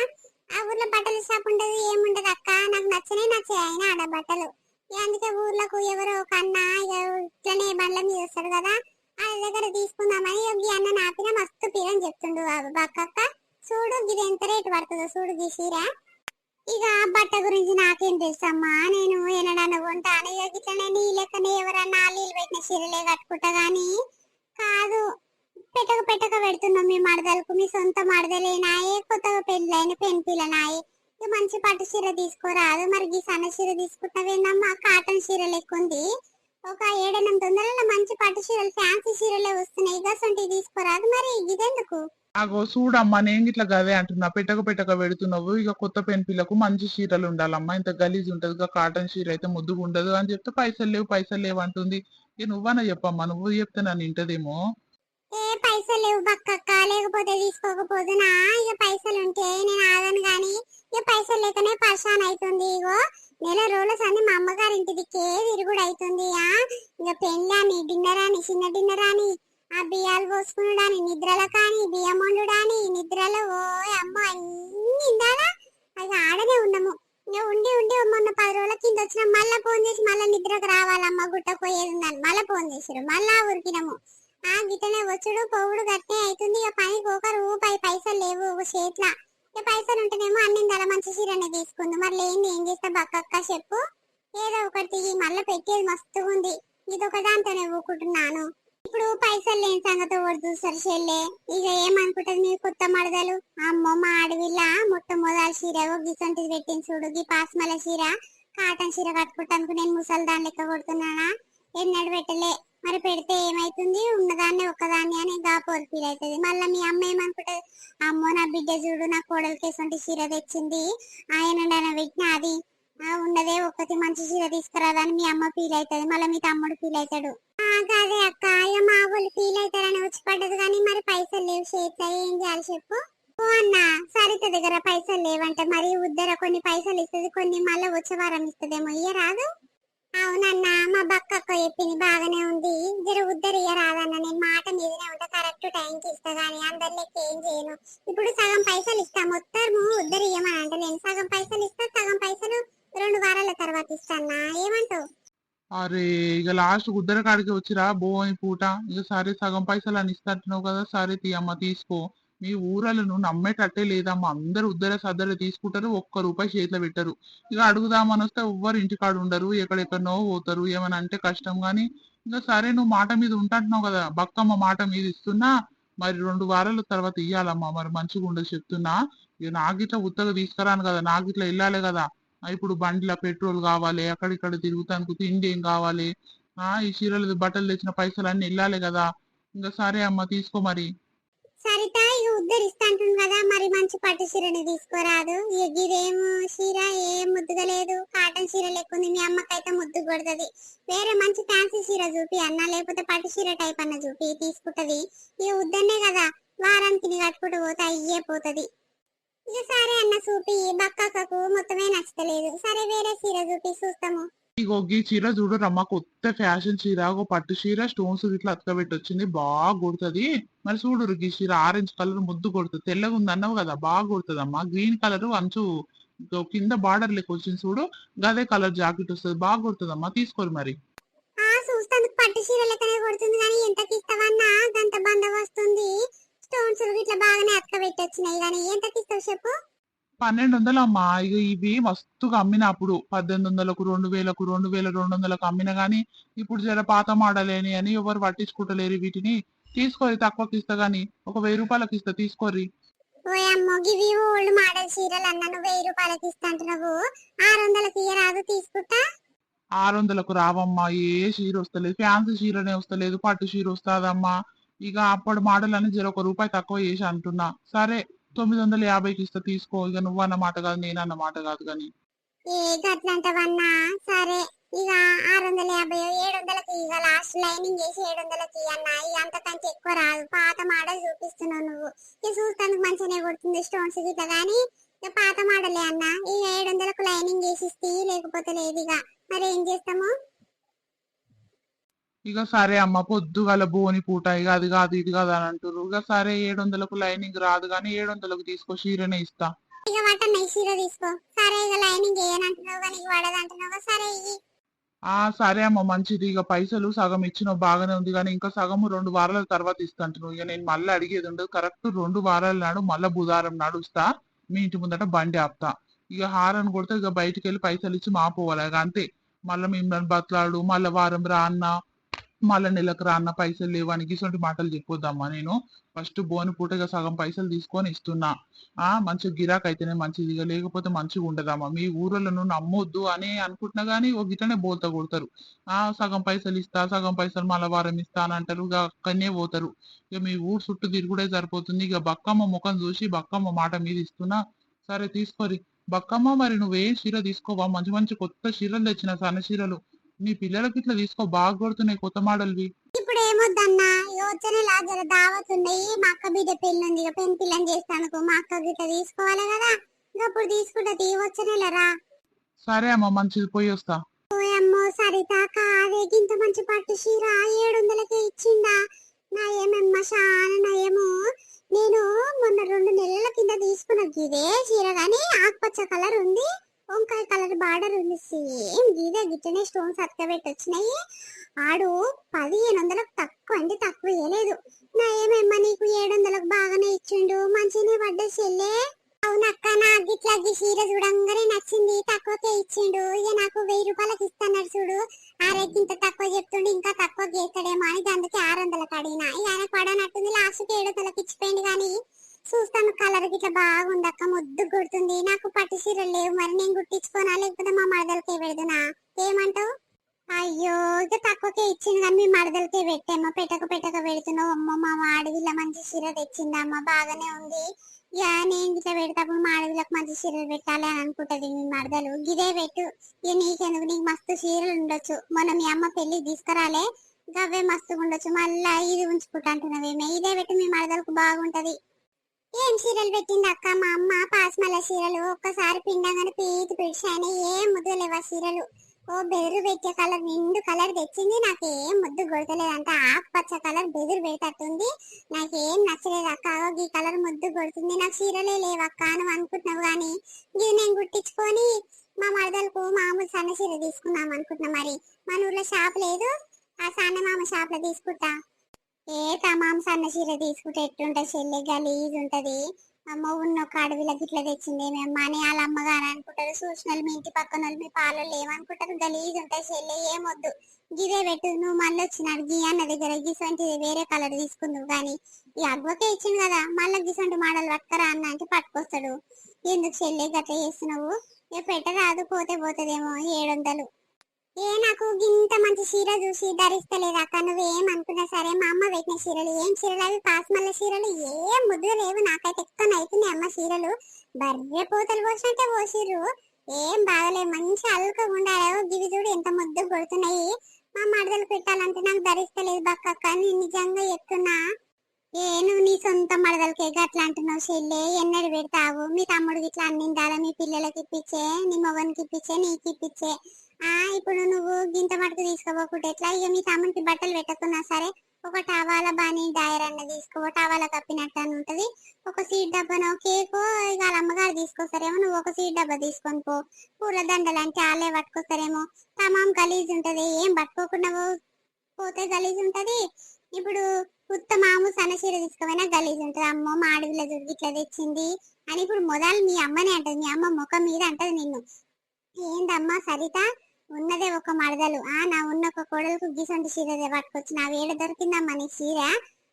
ఆ ఊర్లో బట్టల షాప్ ఉండదు, ఏముండదు అక్క. నాకు నచ్చాయి అయినా ఆడ బట్టలు. అందుకే ఊర్లకు ఎవరో ఒక అన్న ఇక ఇట్లనే బండ్ల మీద వస్తాడు కదా, ఆ దగ్గర తీసుకుందామని ఈ అన్న నాపిన మస్తు పీరని చెప్తుండు. బక్కక్క చూడు, ఇది ఎంత రేటు పడుతుందో చూడు ఈ చీర. ఇక బట్ట గురించి నాకేం తెలుసమ్మా, నేను ఎనడన్నా కొంటాను. ఇక ఇట్లనే నీ లెక్కనే ఎవరన్నా నీళ్ళు పెట్టిన చీరలే కట్టుకుంటా. గానీ కాదు, పెట్టక పెడుతున్నాం మీ మరదలకు. మీ సొంత మరదలేనాయే, కొత్తగా పెళ్ళైన పెన్పిల్లనాయే. ఇక మంచి పట్టు చీర తీసుకోరాదు. మరి ఈ సన్న చీర తీసుకుంటావేందమ్మా? కాటన్ చీర లెక్కుంది, ఒక 700-800 మంచి పట్టు చీరలు, ఫ్యాన్సీ చీరలే వస్తున్నాయి. ఇక సొంటి తీసుకోరాదు. మరి ఇదెందుకు? అగో చూడమ్మా, నేను ఇట్లా గదే అంటున్నా, పెట్టక పెడుతున్నావు. ఇక కొత్త పిల్లకు మంచి చీరలు ఉండాలమ్మా, ఇంత గలీజ్ ఉంటది. ఇక కాటన్ చీర అయితే ముద్దుగా ఉండదు అని చెప్తే పైసలు లేవు అంటుంది. ఇక నువ్వన్నా చెప్పమ్మా, నువ్వు చెప్తే నన్ను ఇంటదేమో. ఏ పైసలు లేవు బక్కక్క, లేకపోతే తీసుకోకపోతున్నా. ఇక పైసలు ఉంటే నేను ఆగను గాని, ఇక పైసలు లేకనే పరేషాన్ అవుతుంది. ఇగో నెల రోజుల సంది మా అమ్మగారి ఇంటి దిక్కే తిరుగుడు అవుతుంది. ఇక పెళ్ళని, డిన్నర్ అని, చిన్న డిన్నర్ అని, ఆ బియ్యాలు పోసుకున్నాడని, నిద్రల కానీ బియ్యం వండుడాని, నిద్రలో ఓ అమ్మ అన్ని ఇందాలా అది ఆడనే ఉన్నాము. ఇక ఉండి మొన్న 10 రోజుల కింద వచ్చిన మళ్ళా ఫోన్ చేసి మళ్ళా నిద్రకు రావాలమ్మ, గుట్టకు పోయేది ఉందని మళ్ళా ఫోన్ చేసారు. మళ్ళా ఉరికినాము. గిట్టనే వచ్చుడు పోవుడు గట్టే అవుతుంది. ఇక పనికి ఒక రూపాయి పైసలు లేవు చేట్ల. ఇక పైసలు ఉంటేనేమో అన్ని మంచి చీరనే తీసుకుంది. మరి లేని ఏం చేస్తా బక్కక్క చెప్పు? ఏదో ఒకటి మళ్ళీ పెట్టేది మస్తుగా ఉంది. ఇదొక దాంతోనే ఊకుంటున్నాను. ఇప్పుడు పైసలు లేని సంగతి ఒకటి చూస్తారు చెల్లె. ఇక ఏమనుకుంటది మీ కొత్త మరదలు? అమ్మో మా అడవిల్ల మొట్టమొదటి చీర గిసొంటిది పెట్టింది చూడు, గీ పాస్మల చీర, కాటన్ చీర కట్టుకుంటాను నేను ముసలి దాని లెక్క కొడుతున్నానా? ఎన్నడు పెట్టలే. మరి పెడితే ఏమైతుంది? ఉన్నదాన్ని ఒక్కదాన్ని అని గాపోరు ఫీల్ అవుతుంది. మళ్ళీ మీ అమ్మ ఏమనుకుంటది? అమ్మో నా బిడ్డ చూడు, నా కోడలికి ఎటువంటి చీర తెచ్చింది, ఆయన పెట్టిన అది ఉన్నదే ఒక్కటి మంచి చీర తీసుకురాదని మీ అమ్మ ఫీల్ అవుతుంది. మళ్ళీ మీ తమ్ముడు ఫీల్ అవుతాడు. అదే అక్క, ఇక మా వాళ్ళు ఫీల్ అవుతారని వచ్చి పడ్డది. కానీ మరి పైసలు లేవు చేస్తా, ఏం చేయాలి చెప్పు? ఓ అన్న, సరిత దగ్గర పైసలు లేవంటే మరి ఉద్దర కొన్ని పైసలు ఇస్తుంది, కొన్ని మళ్ళీ వచ్చే వారం ఇస్తుందేమో. ఇయ్య రాదు? అవునన్నా, మా బక్కక్క చెప్పింది బాగానే ఉంది. జర ఉద్దరు ఇయ్య రాదన్న, నేను మాట మీదనే ఉంటా, కరెక్ట్ టైంకి ఇస్తా. గానీ అందరిలోకి ఏం చేయను. ఇప్పుడు సగం పైసలు ఇస్తా, మొత్తం ఉద్దరు ఇయ్యమని అంటే నేను సగం పైసలు ఇస్తా, సగం పైసలు 2 వారాల తర్వాత ఇస్తానా. ఏమంటావు? అరే ఇక లాస్ట్ ఉద్దర కాడికి వచ్చిరా బోని పూట. ఇక సరే సగం పైసలు అని ఇస్తాంటున్నావు కదా, సరే తీయమ్మ తీసుకో. మీ ఊరలను నమ్మేటట్టే లేదమ్మా, అందరు ఉద్దర సద్దర తీసుకుంటారు, ఒక్క రూపాయి చేతిలో పెట్టరు. ఇక అడుగుదామని వస్తే ఎవ్వరు ఇంటికాడ ఉండరు, ఎక్కడెక్కడనో పోతారు. ఏమని అంటే కష్టం. గాని ఇంకా సరే నువ్వు మాట మీద ఉంటున్నావు కదా, బక్కమ్మ మాట మీద ఇస్తున్నా. మరి 2 వారాల తర్వాత ఇయ్యాలమ్మా, మరి మంచిగా ఉండదు చెప్తున్నా. ఇక నాకిట్లా ఉత్తగా తీసుకురాను కదా, నాకిట్లా వెళ్ళాలి కదా. ఇప్పుడు బండిలో పెట్రోల్ కావాలి, అక్కడిక్కడ తిరుగుతానికి తిండి ఏం కావాలి, ఈ చీరలు బట్టలు తెచ్చిన పైసలు అన్ని వెళ్ళాలి కదా. ఇంకా సరే అమ్మ తీసుకో మరి. సరిత ఇక ఉద్ధరిస్తాంటుంది కదా, మరి మంచి పట్టు చీరని తీసుకోరాదు? ఇదేమో చీర ఏం ముద్దుగా లేదు, కాటన్ ఫ్యాషన్ చీర లెక్కుంది. మీ అమ్మకైతే ముద్దు కొడుతుంది. వేరే మంచి ఫ్యాన్సీ చీర చూపి అన్న, లేకపోతే పట్టు చీర టైప్ అన్న చూపి తీసుకుంటది. ఇక వద్దనే కదా వారానికి నీ కట్టుకుంటూ పోతే అయ్యే పోతది. ఇక సరే అన్న చూపి, బక్కకు మొత్తమే నచ్చలేదు. సరే వేరే చీర చూపి చూస్తాము. ఇగో ఈ చీర చూడు రమ్మ, కొత్త ఫ్యాషన్ చీర, ఒక పట్టు చీర స్టోన్స్ ఇట్లా అతకబెట్టి వచ్చింది, బాగా కొడుతుంది. మరి చూడు ఈ చీర ఆరెంజ్ కలర్ ముద్దు కొడుతుంది. తెల్లగా ఉంది అన్నావు కదా, బాగా కొడుతుంది అమ్మా. గ్రీన్ కలర్ అంచు కింద బార్డర్ లెక్క వచ్చింది చూడు, గదే కలర్ జాకెట్ వస్తుంది, బాగా కొడుతుంది అమ్మా. తీసుకోరు మరి. చూస్తాను పట్టు చీర లెక్కనే కొడుతుంది, కానీ ఎంతకి ఇస్తావన్నా? గంత బంద వస్తుంది. స్టోన్స్ ఇట్లా బాగానే అతకబెట్టి వచ్చినాయి, కానీ ఎంతకి ఇస్తావు చెప్పు? 1200 అమ్మా. ఇక ఇవి మస్తుగా అమ్మినప్పుడు 1800కు 2000కు 2200కు అమ్మిన గానీ ఇప్పుడు జర పాత మాడలేని అని ఎవరు పట్టించుకుంటలేరు వీటిని. తీసుకోరి, తక్కువకి ఇస్తా గానీ ఒక 1000 రూపాయలకి ఇస్తా, తీసుకోరి. ఓయమ్మో గివి ఓల్డ్ మోడల్ చీరలు అన్న, నువ్వు 1000 రూపాయలకి ఇస్తా అంటున్నావు. 600కి ఇయ్యరాదు, తీసుకుంటా. 600కు రావమ్మా, ఏ చీర వస్తలేదు, ఫ్యాన్సీ చీరనే వస్తలేదు, పట్టు చీర వస్తాదమ్మా. ఇక అప్పుడు మోడల్ అని జర 1 రూపాయి తక్కువ చేసి అంటున్నా. సరే 950కి ఇస్తా, తీసుకో. ఇక నువ్వు అన్న మాట కాదు, నేను అన్న మాట కాదు గాని. ఏ గట్లంటవన్నా? సరే ఇక 650 700కి ఇక లాస్ట్ లైనింగ్ చేసి 700కి అన్న. ఇక అంతకంటే ఎక్కువ రాదు, పాత మోడల్ చూపిస్తున్నావు నువ్వు. ఇక చూస్తానికి మంచిగానే కొడుతుంది స్టోన్స్ గిట్లా, గానీ ఇక పాత మోడలే అన్న. ఇక 700కు లైనింగ్ చేసి ఇస్తే, లేకపోతే లేదు. ఇక మరి ఏం చేస్తాము? ఇక సరే అమ్మ, పొద్దుగల బోని పూట ఇక అది కాదు ఇది కాదు అని అంటారు. ఇక సరే 700కు లైనింగ్ రాదు కానీ 700కు తీసుకో, చీరనే ఇస్తా. ఇక వాటన్న చీర తీసుకో. సరే ఇక లైనింగ్ వేయనంటున్నావు కానీ ఇక వాడదంటున్నావు. సరే ఇయ్యి. సరే అమ్మ, మంచిది. ఇక పైసలు సగం ఇచ్చినావు, బాగానే ఉంది. కానీ ఇంకా సగము 2 వారాల తర్వాత ఇస్తాంటున్నావు. ఇక నేను మళ్ళీ అడిగేది ఉండదు. కరెక్ట్ 2 వారాల నాడు మళ్ళా బుధవారం నాడు ఇస్తా. మీ ఇంటి ముందట బండి ఆపుతా. ఇక హారని కొడితే ఇక బయటికి వెళ్ళి పైసలు ఇచ్చి మాపోవాలి. ఇక అంతే. మళ్ళీ మిమ్మల్ని బతలాడు, మళ్ళీ వారం రా అన్న, మళ్ళా నెలకు రా అన్న, పైసలు లేవని ఇటువంటి మాటలు చెప్పొద్దమ్మా. నేను ఫస్ట్ బోని పూటగా సగం పైసలు తీసుకొని ఇస్తున్నా. మంచి గిరాక్ అయితేనే మంచిది, ఇక లేకపోతే మంచిగా ఉండదమ్మా. మీ ఊర్లను నమ్మొద్దు అని అనుకుంటున్నా గానీ ఒక గిటనే బోల్తా కొడతారు. సగం పైసలు ఇస్తా, సగం పైసలు మళ్ళా వారం ఇస్తా అని అంటారు. ఇక అక్కడనే పోతారు. ఇక మీ ఊరు చుట్టూ తిరుగుడే సరిపోతుంది. ఇక బక్కమ్మ ముఖం చూసి బక్కమ్మ మాట మీద ఇస్తున్నా. సరే తీసుకోరి. బక్కమ్మ, మరి నువ్వేం చీర తీసుకోవా? మంచి మంచి కొత్త చీరలు తెచ్చిన, సన్న చీరలు. నీ పిల్లలకి ఇట్లా తీసుకో, బాగా కొడుతున్నాయి కొత్త మోడల్వి. ఇప్పుడు ఏమొద్దన్నా, వచ్చే జర దావత్ ఉన్నాయి. మా అక్క బిడ్డ పెళ్లి ఉంది, ఇక పెళ్లి పిల్లని చేస్తాను. మా అక్క గిట్ట తీసుకోవాలి కదా, ఇక అప్పుడు తీసుకుంటా. వచ్చే నెలరా. సరే అమ్మ, మంచిది, పోయి వస్తా. ఓయమ్మో సరిత, కాదే ఇంత మంచి పట్టు చీర 700కే ఇచ్చిందా? నా ఏమమ్మా చాలా నయము. నేను మొన్న 2 నెలల కింద తీసుకున్న ఇదే చీర, గానీ ఆకుపచ్చ కలర్ ఉంది, వంకాయ కలర్ బార్డర్ ఉంది. సేమ్ గీదే గిట్టనే స్టోన్స్ అతకబెట్టి వచ్చినాయి. ఆడు 1500కు తక్కువ అంటే తక్కువ ఇవ్వలేదు. నా ఏమేమ్మా నీకు 700కు బాగానే ఇచ్చిండు, మంచిగానే పడ్డా చెల్లే. అవునక్క, నాకు గిట్లా చీర చూడంగానే నచ్చింది, తక్కువకే ఇచ్చిండు. ఇక నాకు 1000 రూపాయలకి ఇస్తాడు చూడు. ఇంత తక్కువ చెప్తుండు, ఇంకా తక్కువ చేస్తాడేమో అని అందుకే 600కి అడిగినా. ఇక ఆయన పడనట్టుంది, లాస్ట్కి 700కి ఇచ్చిపోయింది. కానీ చూస్తాను కలర్ గిట్లా బాగుంది అక్క, ముద్దు గుర్తుంది. నాకు పట్టు చీరలు లేవు, మరి నేను గుట్టించుకోనా లేకపోతే మా మరదలకే పెడదునా? ఏమంటావు? అయ్యో, ఇక తక్కువకే ఇచ్చింది కానీ మీ మరదలకే పెట్టేమో. పెట్టక పెడుతున్నావు. అమ్మ మా ఆడవిల్ల మంచి చీర తెచ్చిందమ్మ, బాగానే ఉంది. ఇక నేను ఇట్లా పెడతాప్పుడు మా ఆడవిళ్ళకి మంచి చీరలు పెట్టాలి అని అనుకుంటది మీ మరదలు. గిదే పెట్టు. ఇక నీకెందుకు, నీకు మస్తు చీరలు ఉండొచ్చు. మొన్న మీ అమ్మ పెళ్లి తీసుకురాలే, గవ్వే మస్తుగా ఉండొచ్చు. మళ్ళా ఇది ఉంచుకుంటా అంటున్నావేమే, ఇదే పెట్టు, మీ మరదలకు బాగుంటది. ఏం చీరలు పెట్టింది అక్క మా అమ్మ? పాస్మల్ల చీరలు. ఒక్కసారి పిండంగానే పీతి పిడిచాయని, ఏం ముద్దు లేవా చీరలు. ఓ బెదురు పెట్టే కలర్, నిండు కలర్ తెచ్చింది. నాకేం ముద్దు కొడతలేదంట. ఆకుపచ్చ కలర్ బెదురు పెట్టట్టుంది, నాకేం నచ్చలేదు అక్క. ఈ కలర్ ముద్దు కొడుతుంది. నాకు చీరలే లేవక్క నువ్వు అనుకుంటున్నావు, కానీ ఇది నేను గుట్టించుకొని మా మరదలకు మామూలు సన్న చీర తీసుకుందాం అనుకుంటున్నా. మరి మన ఊర్లో షాప్ లేదు, ఆ సన్న మామ షాప్ లో తీసుకుంటా. తమాం సన్న చీర తీసుకుంటే ఎట్టుంటది చెల్లి, గలీజ్ ఉంటది. అమ్మ ఉన్న ఒక అడవిలో గిట్ల తెచ్చింది మేమ్మ అని వాళ్ళ అమ్మగారు అనుకుంటారు. చూసిన మీ ఇంటి పక్కన వాళ్ళు, మీ పాలలు ఏమనుకుంటారు, గలీజ్ ఉంటాయి చెల్లి. ఏమొద్దు, గిదే పెట్టు. నువ్వు మళ్ళీ వచ్చినాడు గీ అన్న దగ్గర గిసంటిది వేరే కలర్ తీసుకుందువు. కానీ ఈ అగ్వకే ఇచ్చింది కదా, మళ్ళీ గిసంటి మోడల్ పట్టుకరా అన్న అంటే పట్టుకొస్తాడు. ఎందుకు చెల్లి గట్ల చేస్తున్నావు? పెట్టరాదు, పోతే పోతుందేమో 700. నాకు ఇంత మంచి చీర చూసి ధరిస్తలేదు అక్క. నువ్వేమనుకున్నా సరే, మా అమ్మ పెట్టిన చీరలు ఏం చీరలు అవి, పాస్మల్ల చీరలు, ఏం ముద్దు లేవు. నాకైతే ఎక్కువ అవుతున్నాయి అమ్మ చీరలు. బర్రె పోతలు పోసినట్టే పోసిర్రు. ఏం బాగలే, మంచి అల్కగా ఉండాలి. గివి చూడు ఎంత ముద్దు కొడుతున్నాయి. మా మడదలు పెట్టాలంటే నాకు ధరిస్తలేదు బక్క, కానీ నిజంగా చెప్తున్నా. నువ్వు నీ సొంత మడదలకే అట్లా అంటున్నావు చెల్లె, ఎన్నడు పెడతావు? మీ తమ్ముడికి ఇట్లా అన్నిందాలా? మీ పిల్లలకి ఇప్పించే, నీ మొగనికి ఇప్పించే, నీకు ఇప్పించే. ఇప్పుడు నువ్వు గింత మటుకు తీసుకోపోకుంటే ఎట్లా? ఇక మీ తమ్ముడికి బట్టలు పెట్టకున్నా సరే ఒక టవాల బాని డైర్ అన్న తీసుకో, టవాల కప్పినట్టు అని ఉంటది. ఒక సీట్ డబ్బానో కేకో ఇక వాళ్ళ అమ్మగారు తీసుకొస్తారేమో, నువ్వు ఒక సీట్ డబ్బా తీసుకొని పో. పూల దండలు అంటే వాళ్ళే పట్టుకొస్తారేమో, తమాం గలీజ్ ఉంటది. ఏం పట్టుకోకుండా పోతే గలీజ్ ఉంటది. ఇప్పుడు ఉత్తమాము సన్నచీర తీసుకోపోయినా గలీజ్ ఉంటది. అమ్మో మా అడవిలో చూడు ఇట్లా తెచ్చింది అని ఇప్పుడు మొదలు మీ అమ్మనే అంటది. మీ అమ్మ ముఖం మీద అంటది నిన్ను. ఏందమ్మా సరిత, ఉన్నదే ఒక మడదలు, నా ఉన్న ఒక కోడలకు గిసంటి చీర పట్టుకొచ్చి నా వేడ దొరికిందమ్మా నీ చీర,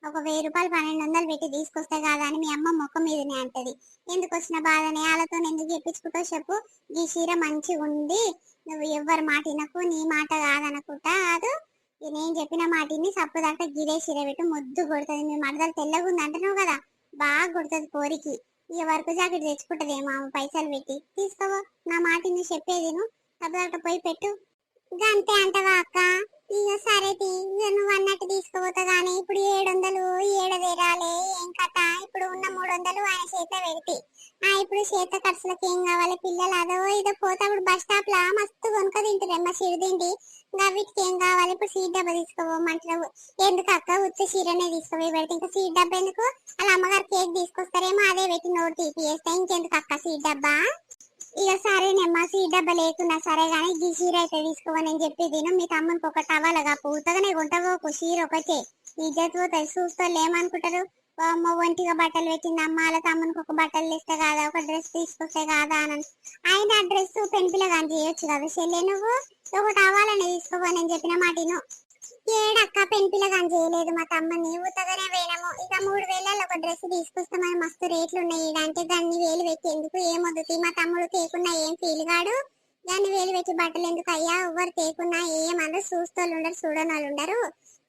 ఒక 1000 రూపాయలు 1200 పెట్టి తీసుకొస్తే కాదా అని మీ అమ్మ ముఖం మీదనే అంటది. ఎందుకు వచ్చిన బాధనే, వాళ్ళతో ఎందుకు చెప్పించుకుంటావు చెప్పు? ఈ చీర మంచిగా ఉంది, నువ్వు ఎవ్వరి మాట వినకు, నీ మాట కాదనుకుంటా కాదు, నేను చెప్పిన మాటిని సప్పుదాకా గిరే చీర పెట్టి ముద్దు కొడుతుంది. మీ మడదలు తెల్లగుంది అంటున్నావు కదా, బాగా కొడుతుంది కోరికి. ఇక వర్క్ జాకెట్ తెచ్చుకుంటదేమో ఆమె పైసలు పెట్టి. తీసుకోవో, నా మాటిని చెప్పేది నువ్వు సప్పుదాకా పోయి పెట్టు. అంతే అంటవా అక్క? ఇక సరే నువ్వు అన్నట్టు తీసుకుపోతా గానీ ఇప్పుడు 700 ఏడవేరాలే ఏం కథ? ఇప్పుడు ఉన్న 300 ఆయన చేత పెడితే ఇప్పుడు చేత ఖర్చులకు ఏం కావాలి? పిల్లలు అదో ఇదో పోతాప్పుడు బస్ స్టాప్ లా మస్తు కొనుక తింటారమ్మ చిరుదిండి. వీటికి ఏం కావాలి? ఇప్పుడు సీట్ డబ్బా తీసుకోమంటావు ఎందుకు అక్క? ఉత్త చీరనే తీసుకుపోయి పెడితే ఇంకా సీట్ డబ్బా ఎందుకు? వాళ్ళ అమ్మగారు కేక్ తీసుకొస్తారేమో, అదే పెట్టి నోటు తీపియేస్తా. ఇంకెందుకు అక్క సీట్ డబ్బా? ఇక సరేనమ్మా, సీట్ డబ్బా లేకున్నా సరే గానీ ఈ చీర అయితే తీసుకోవని నేను చెప్పేది. మీ తమ్మునికి ఒక టవాలగా పూతగానే కొంటవోకు, చీర ఒకటే ఇజ్జత్ పోతుంది. చూస్తోళ్ళు ఏమనుకుంటారు? అమ్మ ఒంటిగా బట్టలు పెట్టింది అమ్మ, వాళ్ళ తమ్మునికి ఒక బట్టలు ఇస్తే కాదా, ఒక డ్రెస్ తీసుకొస్తే కాదా అని. ఆయన ఆ డ్రెస్ పెంపిలగా చేయొచ్చు కదా చెల్లె, నువ్వు ఒక టవాలని తీసుకోవని నేను చెప్పిన మాటిను. ఏడక్క పెంపిలగా చేయలేదు మా తమ్మని, ఊతగానే వేయడము. ఇక 3000 ఒక డ్రెస్ తీసుకొస్తామని మస్తు రేట్లు ఉన్నాయి అంటే దాన్ని వేలు పెట్టి ఎందుకు? ఏమొద్దు, మా తమ్ముడు కేకున్నా ఏం ఫీల్ కాడు, దాన్ని వేలు పెట్టి బట్టలు ఎందుకు అయ్యా? ఎవరు కేకున్నా ఏమందరు చూస్తోళ్ళు ఉండరు, చూడనోళ్ళు ఉండరు.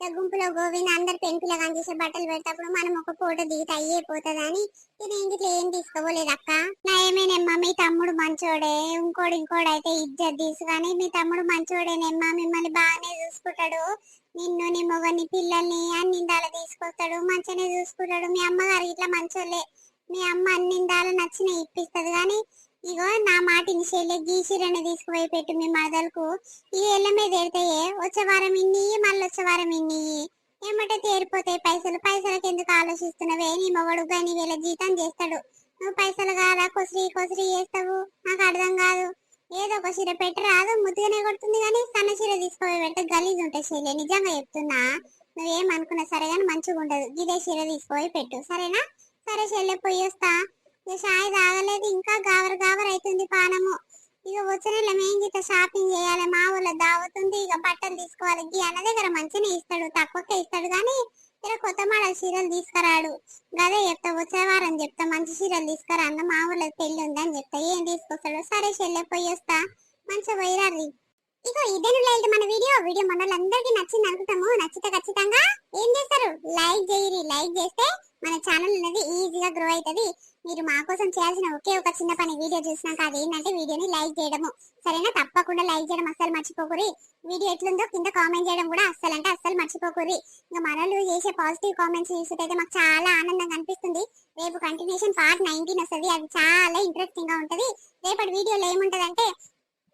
గుంపులో గోవింద అందరు పెంపిలగా చేసే బట్టలు పెట్టేటప్పుడు మనం ఒక ఫోటో దిగితే అయ్యేపోతుందని ఇది ఇంట్లో ఏం తీసుకోలేదు అక్క. నా ఏమేనమ్మా, మీ తమ్ముడు మంచోడే, ఇంకోడు అయితే ఇజ్జత్ తీసు, కానీ మీ తమ్ముడు మంచోడేనమ్మా, మిమ్మల్ని బాగానే చూసుకుంటాడు. నిన్ను నీ మొగని పిల్లల్ని అన్నిందాల తీసుకొస్తాడు, మంచిగానే చూసుకుంటాడు. మీ అమ్మగారు ఇట్లా మంచోళ్ళే, మీ అమ్మ అన్నిందాల నచ్చిన ఇప్పిస్తుంది. కానీ ఇగో నా మాటిని చెల్లె గీసిరని తీసుకుపోయి పెట్టు మీ మదలకు. ఈ ఏళ్ళ మీద ఏడతాయే, వచ్చే వారం ఇన్ని మళ్ళీ వచ్చే వారం ఇన్ని ఏమంటే తేరిపోతాయి పైసలు. పైసలకి ఎందుకు ఆలోచిస్తున్నావే? నీ మొగడు కానీ వీళ్ళ జీతం చేస్తాడు, నువ్వు పైసలు కాదా కొసరి చేస్తావు? నాకు అర్థం కాదు. ఏదో ఒక చీర పెట్టరాదు, ముద్దుగానే కొడుతుంది కానీ సన్న చీర తీసుకుపోయి పెడితే గలీజ్ ఉంటాయి చెల్లె, నిజంగా చెప్తున్నా. నువ్వేమనుకున్నా సరే కానీ మంచిగా ఉండదు. ఇదే చీర తీసుకుపోయి పెట్టు సరేనా? సరే చెల్లె పోయి వస్తా. ఇక చాయ్ తాగలేదు, ఇంకా గావర్ అవుతుంది పానము. ఇక వచ్చిన ఏం చేస్తా, షాపింగ్ చేయాలి, మా ఊళ్ళో దావతుంది. ఇక బట్టలు తీసుకోవాలి. గీ అన్న దగ్గర మంచిగా ఇస్తాడు, తక్కువకే ఇస్తాడు. కానీ ఇక్కడ కొత్త మోడల్ చీరలు తీసుకురాడు. గదే చెప్తా, వచ్చే వారం చెప్తా మంచి చీరలు తీసుకురా అన్న, మా ఊళ్ళో పెళ్లి ఉందని చెప్తా. ఏం తీసుకొస్తాడు? సరే చెల్లె పోయి వస్తా, మంచిగా పోయిరారు. ఇగో ఇదేను లేదు మన వీడియో మన వాళ్ళందరికీ నచ్చింది అనుకుంటాము. నచ్చితే ఖచ్చితంగా ఏం చేస్తారు? లైక్ చేయరి. లైక్ చేస్తే మన ఛానల్ అనేది ఈజీగా గ్రో అవుతుంది. మీరు మా కోసం చేయాల్సిన ఒకే ఒక చిన్న పని, వీడియో చూసినాక అది ఏంటంటే వీడియోని లైక్ చేయడము. సరేనా? తప్పకుండా లైక్ చేయడం అస్సలు మర్చిపోకూరి. వీడియో ఎట్లుందో కింద కామెంట్ చేయడం కూడా అస్సలు మర్చిపోకూరి. ఇంకా మనలు చేసే పాజిటివ్ కామెంట్స్ చూస్తుంటే మాకు చాలా ఆనందంగా అనిపిస్తుంది. రేపు కంటిన్యూషన్ పార్ట్ 19 వస్తుంది, అది చాలా ఇంట్రెస్టింగ్ గా ఉంటది. రేపటి వీడియోలో ఏముంటదంటే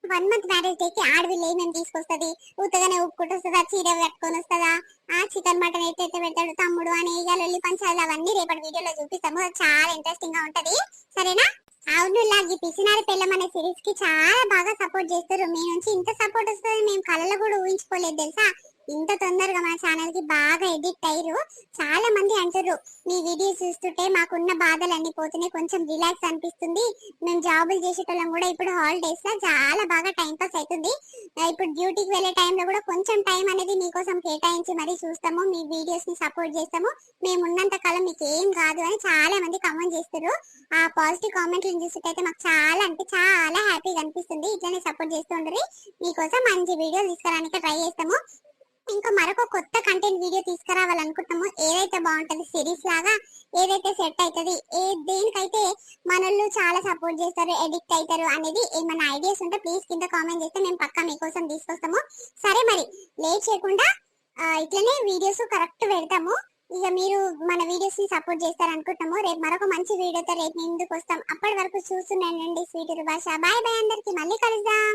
1 మంత్ మ్యారేజ్ డేకి ఆడవిల్లు ఏమేమి తీసుకొస్తుంది, ఉత్తగానే ఉప్పుకుంటూ వస్తుందా, చీర కట్టుకొని వస్తుందా, చికెన్ మటన్ ఎట్టయితే పెడతాడు తమ్ముడు అని, ఇయ్యాలి పంచాయలు, అవన్నీ రేపటి వీడియోలో చూపిస్తాము. చాలా ఇంట్రెస్టింగ్ గా ఉంటది సరేనా? అవును, ఈ పిసినారి పెళ్ళం అనే సిరీస్ కి చాలా బాగా సపోర్ట్ చేస్తారు. మీ నుంచి ఇంత సపోర్ట్ వస్తుంది మేము కళ్ళలో కూడా ఊహించుకోలేదు తెలుసా. ఇంత తొందరగా మన ఛానల్ కి బాగా ఎడిట్ అయ్యారు. చాలా మంది అంటారు మీ వీడియోస్ చూస్తుంటే మాకున్న బాధలన్నీ పోతున్నాయి, కొంచెం రిలాక్స్ అనిపిస్తుంది. మేము జాబులు చేసేటోళ్ళం కూడా ఇప్పుడు హాలిడేస్ లో చాలా బాగా టైం పాస్ అవుతుంది. ఇప్పుడు డ్యూటీకి వెళ్ళే టైంలో కూడా కొంచెం టైం అనేది మీకోసం కేటాయించి మరీ చూస్తాము, మీ వీడియోస్ ని సపోర్ట్ చేస్తాము. మేము ఉన్నంత కాలం మీకు ఏం కాదు అని చాలా మంది కామెంట్ చేస్తారు. ఆ పాజిటివ్ కామెంట్లు చూస్తుంటే మాకు చాలా అంటే చాలా హ్యాపీగా అనిపిస్తుంది. ఇట్లానే సపోర్ట్ చేస్తూ ఉండరు. మీకోసం మంచి వీడియోలు తీసుకురానికి ట్రై చేస్తాము. ఇంకా మరొక కొత్త కంటెంట్ వీడియో తీసుకురావాలనుకుంటున్నాము. ఏదైతే బాగుంటది సిరీస్ లాగా, ఏదైతే సెట్ అవుతుంది, దేనికైతే మనల్ని చాలా సపోర్ట్ చేస్తారు, ఎడిక్ట్ అవుతారు అనేది ఏమైనా ఐడియాస్ ఉంటే ప్లీజ్ కింద కామెంట్ చేస్తే మేము పక్కా మీకోసం తీసుకొస్తాము. సరే మరి లేట్ చేయకుండా ఇట్లనే వీడియోస్ కరెక్ట్ పెడతాము. ఇక మీరు మన వీడియోస్ ని సపోర్ట్ చేస్తారనుకుంటున్నాము. రేపు మరొక మంచి వీడియోతో రేపు ముందుకు వస్తాం. అప్పటి వరకు చూస్తున్నానండి స్వీట్ భాష. బాయ్ బాయ్, అందరికి మళ్ళీ కలుద్దాం.